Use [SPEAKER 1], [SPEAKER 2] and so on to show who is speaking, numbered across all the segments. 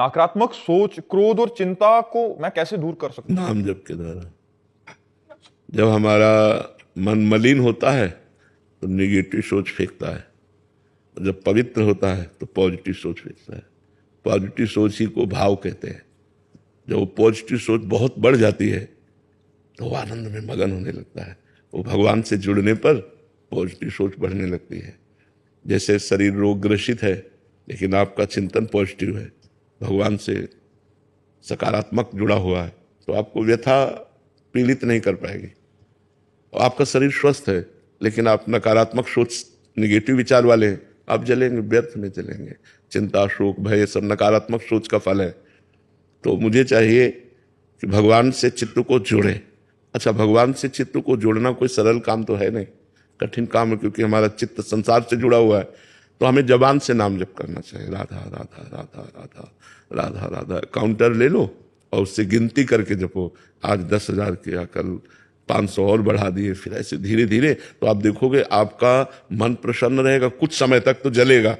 [SPEAKER 1] नकारात्मक सोच, क्रोध और चिंता को मैं कैसे दूर कर सकता हूँ?
[SPEAKER 2] नाम जप के द्वारा। जब हमारा मन मलिन होता है तो निगेटिव सोच फेंकता है, जब पवित्र होता है तो पॉजिटिव सोच फेंकता है। पॉजिटिव सोच ही को भाव कहते हैं। जब वो पॉजिटिव सोच बहुत बढ़ जाती है तो वो आनंद में मगन होने लगता है। वो भगवान से जुड़ने पर पॉजिटिव सोच बढ़ने लगती है। जैसे शरीर रोग ग्रसित है लेकिन आपका चिंतन पॉजिटिव है, भगवान से सकारात्मक जुड़ा हुआ है, तो आपको व्यथा पीड़ित नहीं कर पाएगी। और आपका शरीर स्वस्थ है लेकिन आप नकारात्मक सोच, निगेटिव विचार वाले हैं, आप जलेंगे, व्यर्थ में जलेंगे। चिंता, शोक, भय, ये सब नकारात्मक सोच का फल है। तो मुझे चाहिए कि भगवान से चित्त को जोड़े। अच्छा, भगवान से चित्त को जोड़ना कोई सरल काम तो है नहीं, कठिन काम है, क्योंकि हमारा चित्त संसार से जुड़ा हुआ है। तो हमें जबान से नाम जप करना चाहिए, राधा राधा राधा राधा राधा राधा। काउंटर ले लो और उससे गिनती करके जपो। आज 10,000 किया, कल 500 और बढ़ा दिए, फिर ऐसे धीरे धीरे तो आप देखोगे आपका मन प्रसन्न रहेगा। कुछ समय तक तो जलेगा,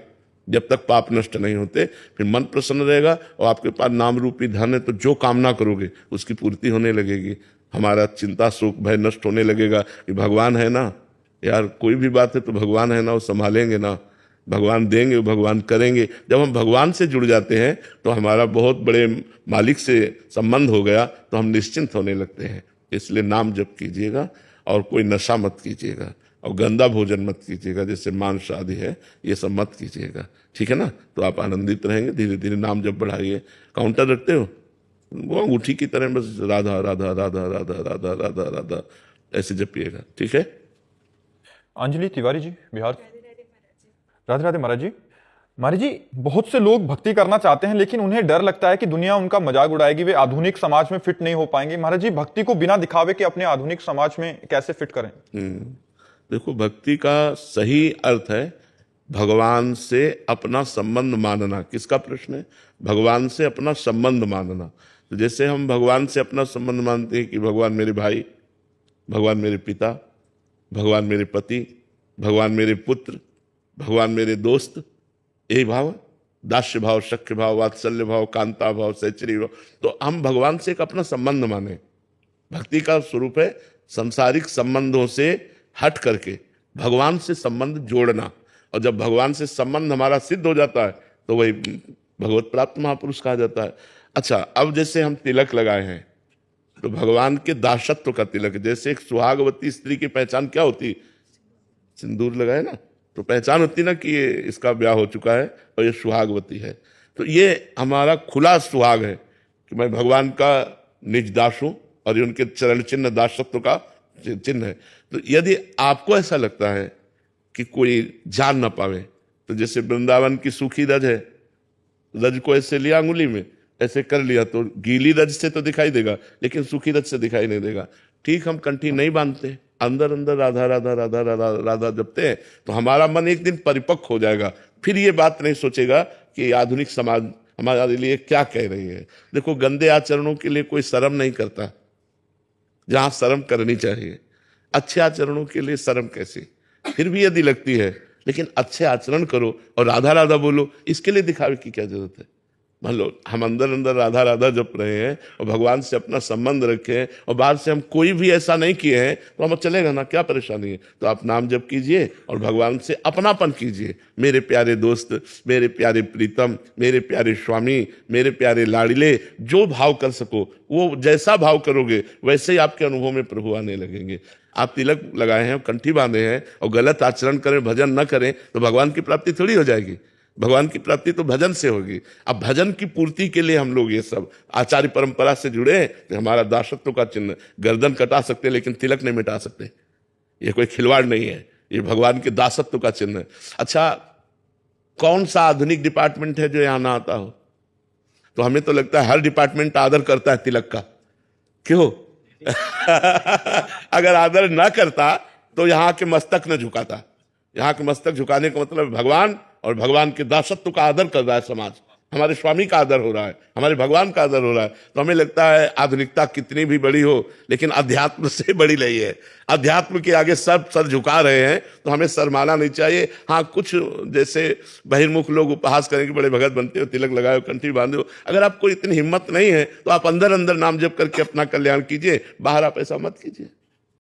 [SPEAKER 2] जब तक पाप नष्ट नहीं होते, फिर मन प्रसन्न रहेगा और आपके पास नाम रूपी धन है, तो जो कामना करोगे उसकी पूर्ति होने लगेगी। हमारा चिंता, शोक, भय नष्ट होने लगेगा कि भगवान है ना यार, कोई भी बात है तो भगवान है ना, वो संभालेंगे ना, भगवान देंगे, भगवान करेंगे। जब हम भगवान से जुड़ जाते हैं तो हमारा बहुत बड़े मालिक से संबंध हो गया, तो हम निश्चिंत होने लगते हैं। इसलिए नाम जप कीजिएगा और कोई नशा मत कीजिएगा और गंदा भोजन मत कीजिएगा, जैसे मांस आदि है, ये सब मत कीजिएगा, ठीक है ना। तो आप आनंदित रहेंगे। धीरे धीरे नाम जप बढ़ाइए। काउंटर रखते हो, वो अंगूठी की तरह बस राधा राधा राधा राधा राधा राधा राधा ऐसे जपिएगा, ठीक है।
[SPEAKER 1] अंजलि तिवारी जी, बिहार। राधे राधे महाराज जी। महाराज जी, बहुत से लोग भक्ति करना चाहते हैं लेकिन उन्हें डर लगता है कि दुनिया उनका मजाक उड़ाएगी, वे आधुनिक समाज में फिट नहीं हो पाएंगे। महाराज जी, भक्ति को बिना दिखावे के अपने आधुनिक समाज में कैसे फिट करें?
[SPEAKER 2] देखो, भक्ति का सही अर्थ है भगवान से अपना संबंध मानना। किसका प्रश्न है? भगवान से अपना संबंध मानना। तो जैसे हम भगवान से अपना संबंध मानते हैं कि भगवान मेरे भाई, भगवान मेरे पिता, भगवान मेरे पति, भगवान मेरे पुत्र, भगवान मेरे दोस्त, यही भाव, दास्य भाव, सख्य भाव, वात्सल्य भाव, कांता भाव, सहचरी भाव। तो हम भगवान से एक अपना संबंध माने। भक्ति का स्वरूप है सांसारिक संबंधों से हट करके भगवान से संबंध जोड़ना। और जब भगवान से संबंध हमारा सिद्ध हो जाता है तो वही भगवत प्राप्त महापुरुष कहा जाता है। अच्छा, अब जैसे हम तिलक लगाए हैं तो भगवान के दासत्व का तिलक। जैसे एक सुहागवती स्त्री की पहचान क्या होती? सिंदूर लगाए ना, तो पहचान होती ना कि ये इसका ब्याह हो चुका है और ये सुहागवती है। तो ये हमारा खुला सुहाग है कि मैं भगवान का निज दास हूं और ये उनके चरण चिन्ह दासत्व का चिन्ह है। तो यदि आपको ऐसा लगता है कि कोई जान ना पावे, तो जैसे वृंदावन की सूखी रज है, रज को ऐसे लिया अंगुली में, ऐसे कर लिया, तो गीली रज से तो दिखाई देगा लेकिन सूखी रज से दिखाई नहीं देगा। ठीक, हम कंठी नहीं बांधते, अंदर अंदर राधा राधा राधा राधा राधा जपते हैं, तो हमारा मन एक दिन परिपक्व हो जाएगा। फिर ये बात नहीं सोचेगा कि आधुनिक समाज हमारे लिए क्या कह रही है। देखो, गंदे आचरणों के लिए कोई शर्म नहीं करता, जहां शर्म करनी चाहिए। अच्छे आचरणों के लिए शर्म कैसी? फिर भी यदि लगती है, लेकिन अच्छे आचरण करो और राधा राधा बोलो, इसके लिए दिखावे की क्या जरूरत है? मान लो हम अंदर अंदर राधा राधा जप रहे हैं और भगवान से अपना संबंध रखे हैं और बाहर से हम कोई भी ऐसा नहीं किए हैं, तो हम चलेगा ना, क्या परेशानी है? तो आप नाम जप कीजिए और भगवान से अपनापन कीजिए। मेरे प्यारे दोस्त, मेरे प्यारे प्रीतम, मेरे प्यारे स्वामी, मेरे प्यारे लाड़िले, जो भाव कर सको, वो जैसा भाव करोगे वैसे ही आपके अनुभव में प्रभु आने लगेंगे। आप तिलक लगाए हैं, कंठी बांधे हैं और गलत आचरण करें, भजन न करें, तो भगवान की प्राप्ति थोड़ी हो जाएगी। भगवान की प्राप्ति तो भजन से होगी। अब भजन की पूर्ति के लिए हम लोग ये सब आचार्य परंपरा से जुड़े, तो हमारा दासत्व का चिन्ह, गर्दन कटा सकते हैं लेकिन तिलक नहीं मिटा सकते। ये कोई खिलवाड़ नहीं है, ये भगवान के दासत्व का चिन्ह है। अच्छा, कौन सा आधुनिक डिपार्टमेंट है जो यहां ना आता हो? तो हमें तो लगता है हर डिपार्टमेंट आदर करता है तिलक का, क्यों? अगर आदर ना करता तो यहां के मस्तक न झुकाता। यहां के मस्तक झुकाने का मतलब भगवान और भगवान के दासत्व का आदर कर रहा है समाज, हमारे स्वामी का आदर हो रहा है, हमारे भगवान का आदर हो रहा है, तो हमें लगता है आधुनिकता कितनी भी बड़ी हो लेकिन अध्यात्म से बड़ी नहीं है। अध्यात्म के आगे सब सर झुका रहे हैं तो हमें शर्माना नहीं चाहिए। हाँ, कुछ जैसे बहिर्मुख लोग उपहास करेंगे, बड़े भगत बनते हो, तिलक लगाए हो, कंठी बांधे हो, अगर आपको इतनी हिम्मत नहीं है तो आप अंदर अंदर नाम जप करके अपना कल्याण कीजिए, बाहर आप ऐसा मत कीजिए।